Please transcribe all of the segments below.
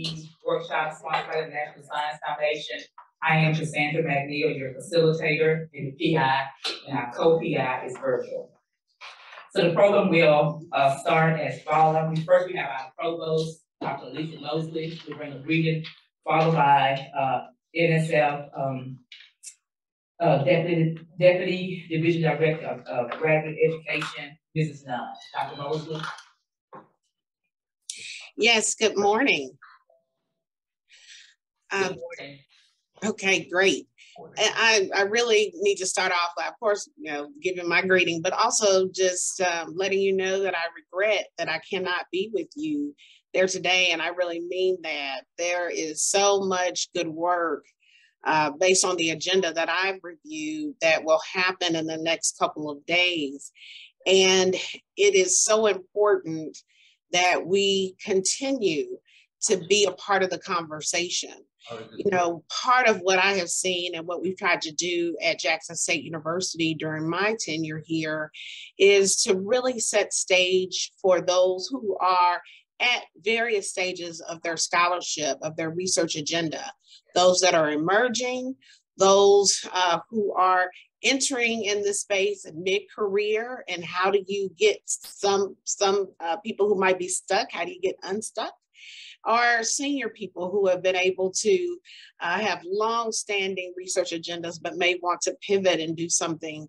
these workshops sponsored by the National Science Foundation. I am Cassandra McNeil, your facilitator and PI, and our co-PI is Virgil. So the program will start as follows. First, we have our provost, Dr. Alina Mosley, to bring a greeting, followed by NSF Deputy Division Director of Graduate Education, Mrs. Nunn. Dr. Mosley. Yes, good morning. Good morning. Okay, great. I really need to start off, of course, giving my greeting, but also just letting you know that I regret that I cannot be with you there today. And I really mean that. There is so much good work based on the agenda that I've reviewed that will happen in the next couple of days. And it is so important that we continue to be a part of the conversation. Part of what I have seen and what we've tried to do at Jackson State University during my tenure here is to really set stage for those who are at various stages of their scholarship, of their research agenda, those that are emerging, those who are entering in this space mid-career, and how do you get some people who might be stuck, how do you get unstuck? Or senior people who have been able to have long-standing research agendas, but may want to pivot and do something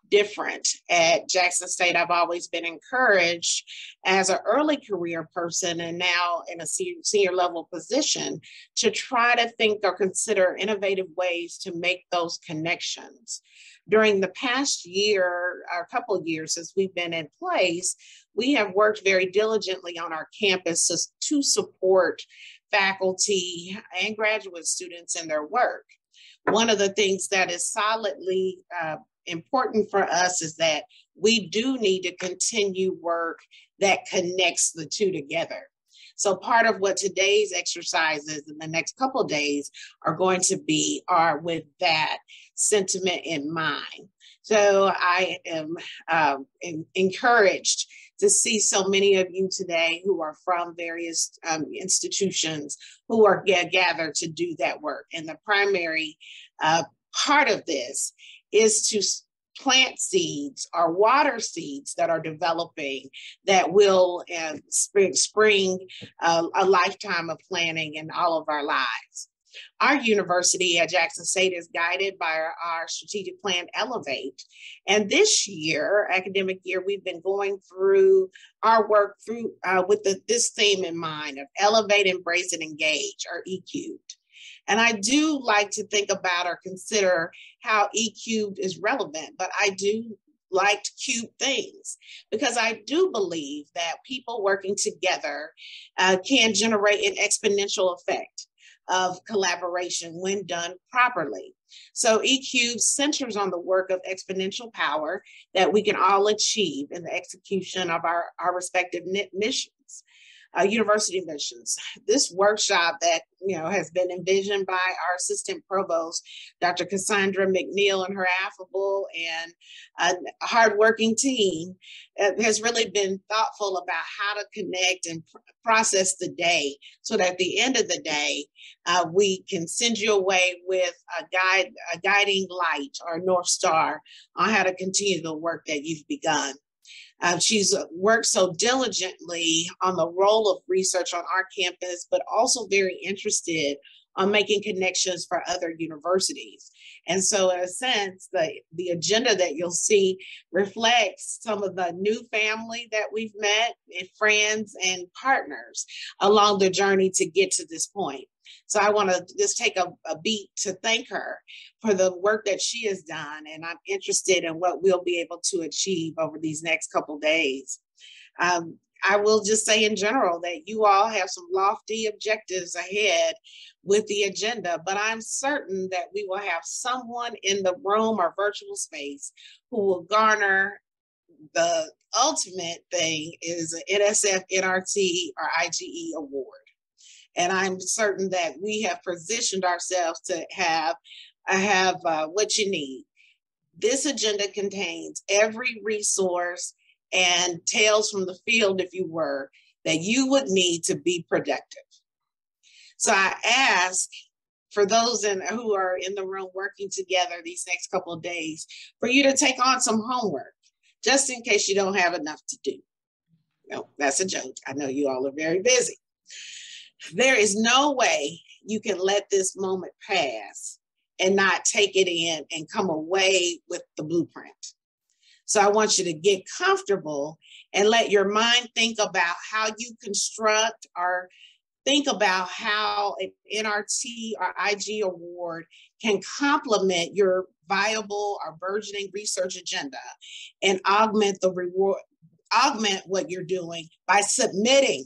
different. At Jackson State, I've always been encouraged as an early career person and now in a senior level position to try to think or consider innovative ways to make those connections. During the past year, or a couple of years since we've been in place, we have worked very diligently on our campus to support faculty and graduate students in their work. One of the things that is solidly important for us is that we do need to continue work that connects the two together. So part of what today's exercises in the next couple of days are going to be are with that sentiment in mind. So I am encouraged to see so many of you today who are from various institutions who are gathered to do that work. And the primary part of this is to plant seeds or water seeds that are developing that will spring a lifetime of planning in all of our lives. Our university at Jackson State is guided by our strategic plan, Elevate. And this year, academic year, we've been going through our work with this theme in mind of Elevate, Embrace, and Engage, or EQ. And I do like to think about or consider how EQ is relevant, but I do like cute things because I do believe that people working together can generate an exponential effect of collaboration when done properly. So EQ centers on the work of exponential power that we can all achieve in the execution of our respective missions. University missions. This workshop that has been envisioned by our assistant provost, Dr. Cassandra McNeil, and her affable and hardworking team has really been thoughtful about how to connect and process the day so that at the end of the day, we can send you away with a guiding light or North Star on how to continue the work that you've begun. She's worked so diligently on the role of research on our campus, but also very interested on making connections for other universities. And so in a sense, the agenda that you'll see reflects some of the new family that we've met, and friends and partners along the journey to get to this point. So I want to just take a beat to thank her for the work that she has done. And I'm interested in what we'll be able to achieve over these next couple of days. I will just say in general that you all have some lofty objectives ahead with the agenda, but I'm certain that we will have someone in the room or virtual space who will garner the ultimate thing is an NSF, NRT, or IGE award. And I'm certain that we have positioned ourselves to have what you need. This agenda contains every resource and tales from the field, if you were, that you would need to be productive. So I ask for those who are in the room working together these next couple of days, for you to take on some homework, just in case you don't have enough to do. No, that's a joke. I know you all are very busy. There is no way you can let this moment pass and not take it in and come away with the blueprint. So I want you to get comfortable and let your mind think about how you construct or think about how an NRT or IG award can complement your viable or burgeoning research agenda and augment the reward, augment what you're doing by submitting,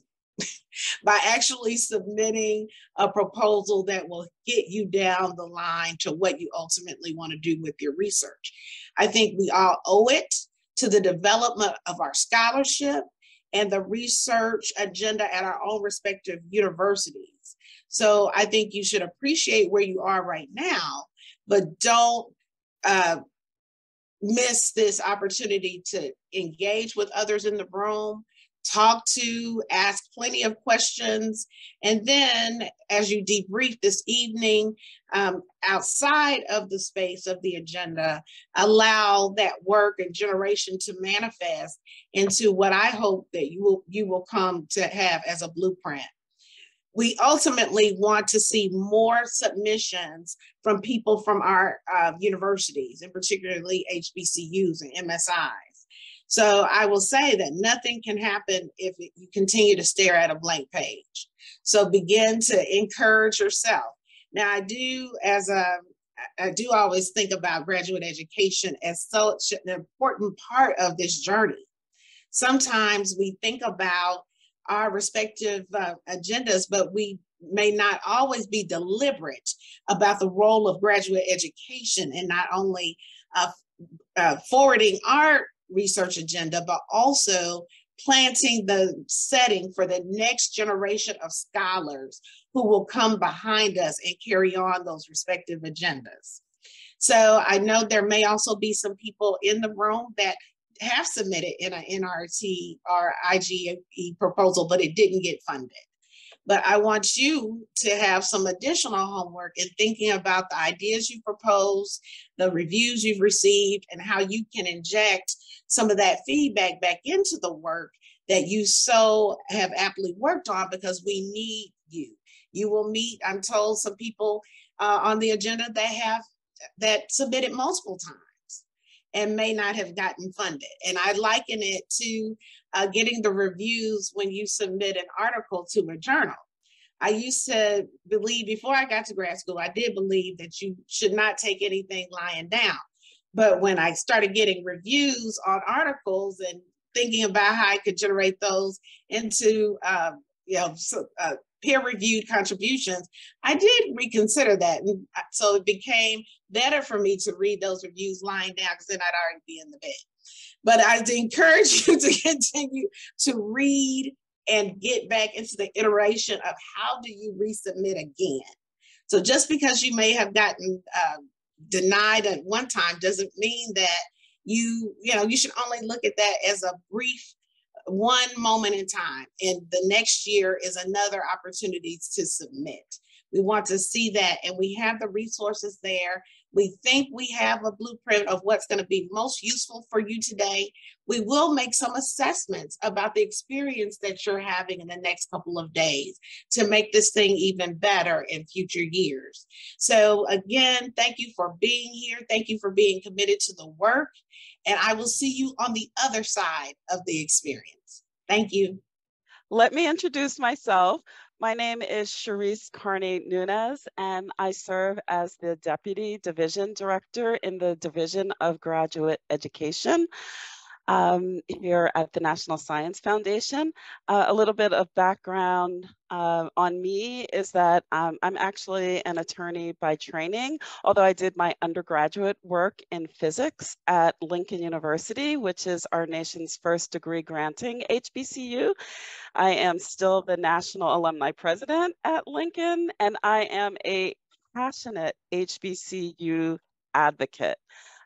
by actually submitting a proposal that will get you down the line to what you ultimately want to do with your research. I think we all owe it to the development of our scholarship and the research agenda at our own respective universities. So I think you should appreciate where you are right now, but don't miss this opportunity to engage with others in the room, talk to, ask plenty of questions, and then as you debrief this evening, outside of the space of the agenda, allow that work and generation to manifest into what I hope that you will come to have as a blueprint. We ultimately want to see more submissions from people from our universities, and particularly HBCUs and MSIs. So I will say that nothing can happen if you continue to stare at a blank page. So begin to encourage yourself. Now I do always think about graduate education as such an important part of this journey. Sometimes we think about our respective agendas, but we may not always be deliberate about the role of graduate education in not only forwarding our research agenda, but also planting the setting for the next generation of scholars who will come behind us and carry on those respective agendas. So I know there may also be some people in the room that have submitted in an NRT or IGE proposal, but it didn't get funded. But I want you to have some additional homework in thinking about the ideas you propose, the reviews you've received, and how you can inject some of that feedback back into the work that you so have aptly worked on, because we need you. You will meet, I'm told, some people on the agenda that submitted multiple times and may not have gotten funded. And I liken it to getting the reviews when you submit an article to a journal. I used to believe, before I got to grad school, I did believe that you should not take anything lying down. But when I started getting reviews on articles and thinking about how I could generate those into peer-reviewed contributions, I did reconsider that. And so it became better for me to read those reviews lying down, because then I'd already be in the bed. But I'd encourage you to continue to read and get back into the iteration of how do you resubmit again. So just because you may have gotten denied at one time doesn't mean that you should only look at that as a brief one moment in time, and the next year is another opportunity to submit. We want to see that, and we have the resources there. We think we have a blueprint of what's going to be most useful for you today. We will make some assessments about the experience that you're having in the next couple of days to make this thing even better in future years. So again, thank you for being here. Thank you for being committed to the work. And I will see you on the other side of the experience. Thank you. Let me introduce myself. My name is Charisse Carney-Nunes, and I serve as the Deputy Division Director in the Division of Graduate Education here at the National Science Foundation. A little bit of background on me is that I'm actually an attorney by training, although I did my undergraduate work in physics at Lincoln University, which is our nation's first degree granting HBCU. I am still the National Alumni President at Lincoln, and I am a passionate HBCU advocate.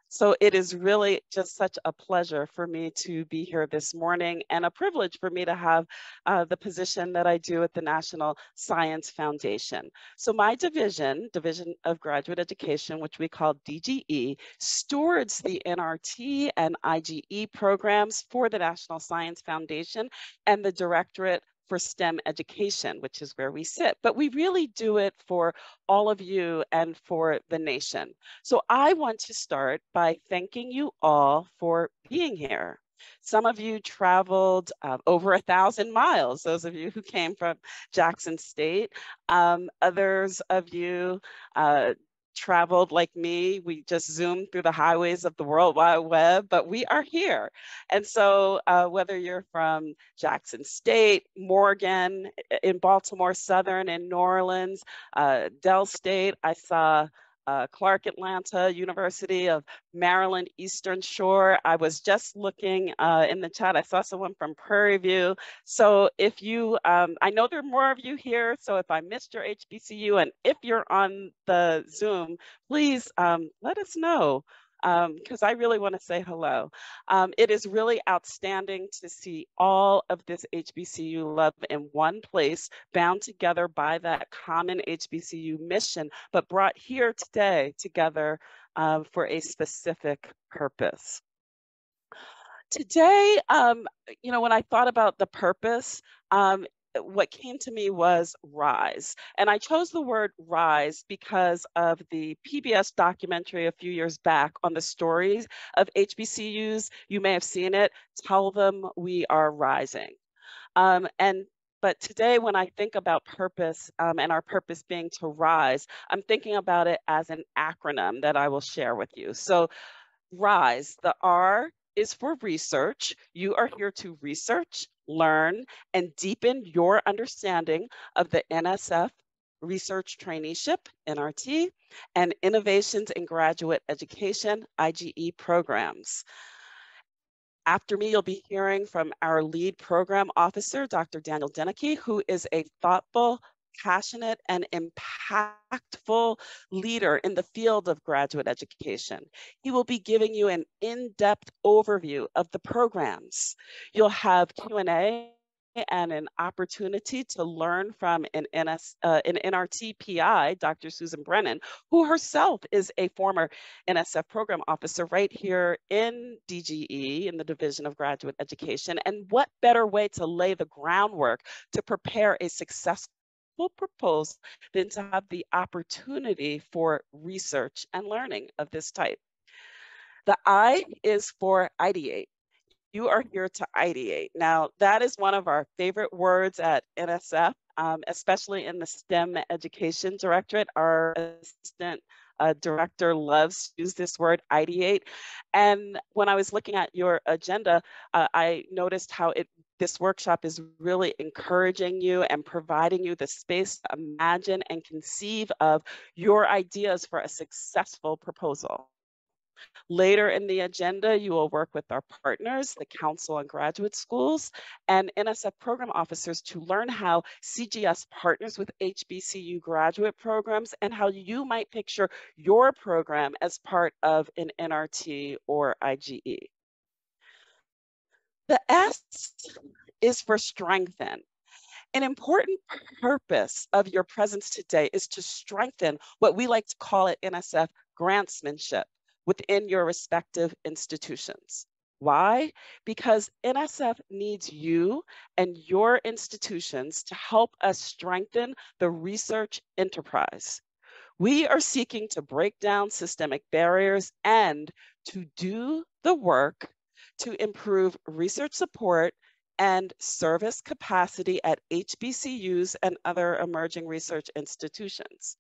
So it is really just such a pleasure for me to be here this morning and a privilege for me to have the position that I do at the National Science Foundation. So my Division of Graduate Education, which we call DGE, stewards the NRT and IGE programs for the National Science Foundation and the Directorate for STEM education, which is where we sit. But we really do it for all of you and for the nation. So I want to start by thanking you all for being here. Some of you traveled over 1,000 miles, those of you who came from Jackson State. Others of you traveled like me. We just zoomed through the highways of the World Wide Web, but we are here. And so whether you're from Jackson State, Morgan, in Baltimore Southern, in New Orleans, Dell State, I saw Clark Atlanta, University of Maryland Eastern Shore. I was just looking in the chat, I saw someone from Prairie View. So if you, I know there are more of you here, so if I missed your HBCU and if you're on the Zoom, please let us know, because I really want to say hello. It is really outstanding to see all of this HBCU love in one place, bound together by that common HBCU mission, but brought here today together for a specific purpose. Today, you know, when I thought about the purpose, what came to me was rise. And I chose the word rise because of the PBS documentary a few years back on the stories of HBCUs. You may have seen it, Tell Them We Are Rising. But today, when I think about purpose and our purpose being to rise, I'm thinking about it as an acronym that I will share with you. So RISE, the R is for research. You are here to research, learn, and deepen your understanding of the NSF Research Traineeship, NRT, and Innovations in Graduate Education, IGE programs. After me, you'll be hearing from our lead program officer, Dr. Daniel Deneke, who is a thoughtful, passionate, and impactful leader in the field of graduate education. He will be giving you an in-depth overview of the programs. You'll have Q&A and an opportunity to learn from an NRT PI, Dr. Susan Brennan, who herself is a former NSF program officer right here in DGE, in the Division of Graduate Education. And what better way to lay the groundwork to prepare a successful proposal than to have the opportunity for research and learning of this type. The I is for ideate. You are here to ideate. Now, that is one of our favorite words at NSF, especially in the STEM Education Directorate. Our assistant director loves to use this word, ideate. And when I was looking at your agenda, I noticed how this workshop is really encouraging you and providing you the space to imagine and conceive of your ideas for a successful proposal. Later in the agenda, you will work with our partners, the Council on Graduate Schools, and NSF program officers to learn how CGS partners with HBCU graduate programs and how you might picture your program as part of an NRT or IGE. The S is for strengthen. An important purpose of your presence today is to strengthen what we like to call at NSF grantsmanship within your respective institutions. Why? Because NSF needs you and your institutions to help us strengthen the research enterprise. We are seeking to break down systemic barriers and to do the work to improve research support and service capacity at HBCUs and other emerging research institutions.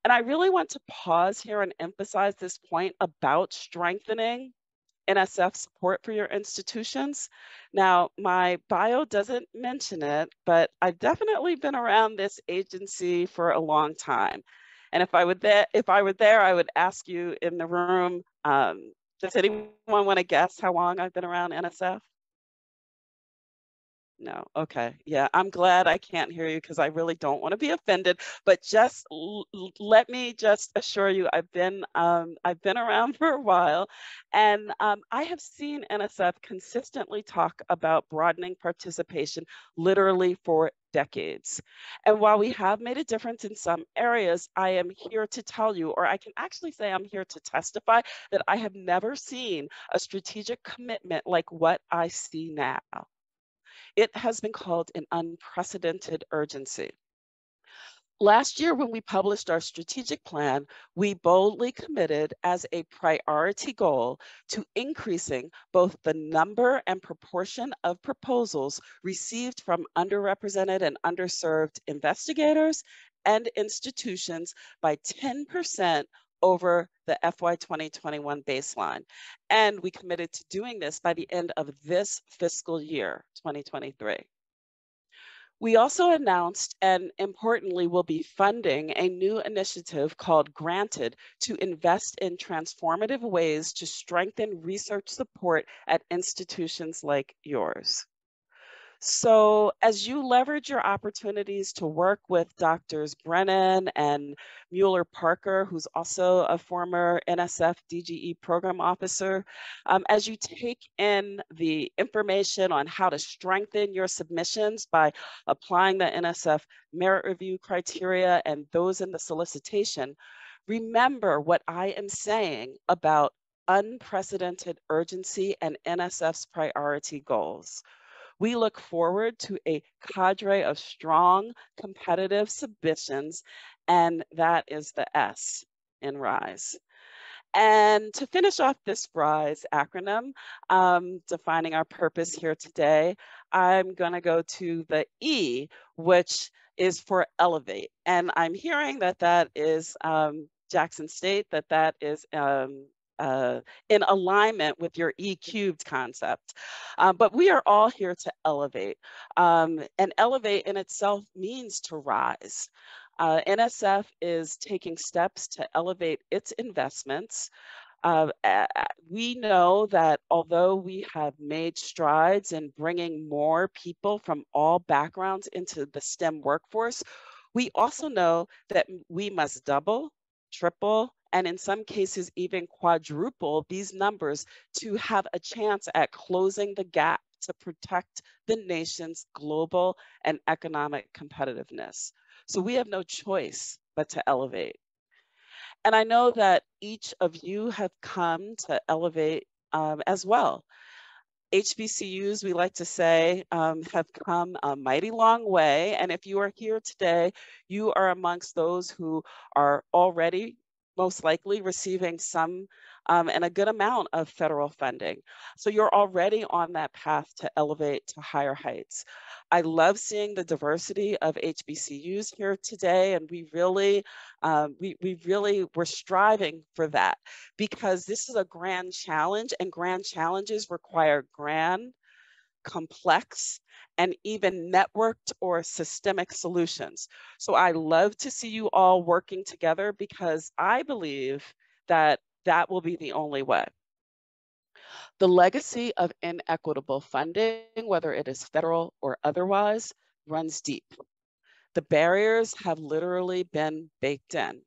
And I really want to pause here and emphasize this point about strengthening NSF support for your institutions. Now, my bio doesn't mention it, but I've definitely been around this agency for a long time. And if I were there, I would ask you in the room, does anyone want to guess how long I've been around NSF? No, okay. Yeah, I'm glad I can't hear you because I really don't want to be offended. But just let me just assure you, I've been around for a while, and I have seen NSF consistently talk about broadening participation literally for decades. And while we have made a difference in some areas, I am here to tell you, or I can actually say I'm here to testify, that I have never seen a strategic commitment like what I see now. It has been called an unprecedented urgency. Last year, when we published our strategic plan, we boldly committed as a priority goal to increasing both the number and proportion of proposals received from underrepresented and underserved investigators and institutions by 10% over the FY 2021 baseline. And we committed to doing this by the end of this fiscal year, 2023. We also announced, and importantly, will be funding a new initiative called Granted to invest in transformative ways to strengthen research support at institutions like yours. So as you leverage your opportunities to work with Doctors Brennan and Mueller-Parker, who's also a former NSF DGE program officer, as you take in the information on how to strengthen your submissions by applying the NSF merit review criteria and those in the solicitation, remember what I am saying about unprecedented urgency and NSF's priority goals. We look forward to a cadre of strong, competitive submissions, and that is the S in RISE. And to finish off this RISE acronym, defining our purpose here today, I'm going to go to the E, which is for Elevate. And I'm hearing that that is Jackson State, that is in alignment with your E-cubed concept. But we are all here to elevate. And elevate in itself means to rise. NSF is taking steps to elevate its investments. We know that although we have made strides in bringing more people from all backgrounds into the STEM workforce, we also know that we must double, triple, and in some cases even quadruple these numbers to have a chance at closing the gap to protect the nation's global and economic competitiveness. So we have no choice but to elevate. And I know that each of you have come to elevate as well. HBCUs, we like to say, have come a mighty long way. And if you are here today, you are amongst those who are already most likely receiving some and a good amount of federal funding. So you're already on that path to elevate to higher heights. I love seeing the diversity of HBCUs here today, and we really, we're striving for that because this is a grand challenge, and grand challenges require grand, complex, and even networked or systemic solutions. So I love to see you all working together because I believe that that will be the only way. The legacy of inequitable funding, whether it is federal or otherwise, runs deep. The barriers have literally been baked in.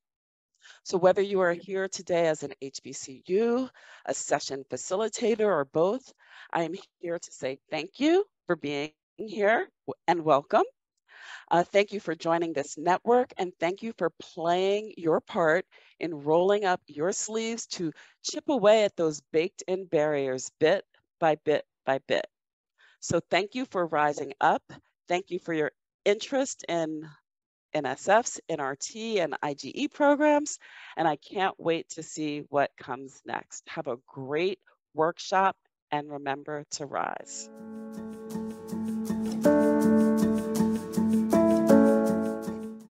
So whether you are here today as an HBCU, a session facilitator, or both, I am here to say thank you for being here and welcome. Thank you for joining this network, and thank you for playing your part in rolling up your sleeves to chip away at those baked in barriers bit by bit by bit. So thank you for rising up. Thank you for your interest in NSF's, NRT, and IGE programs, and I can't wait to see what comes next. Have a great workshop, and remember to rise.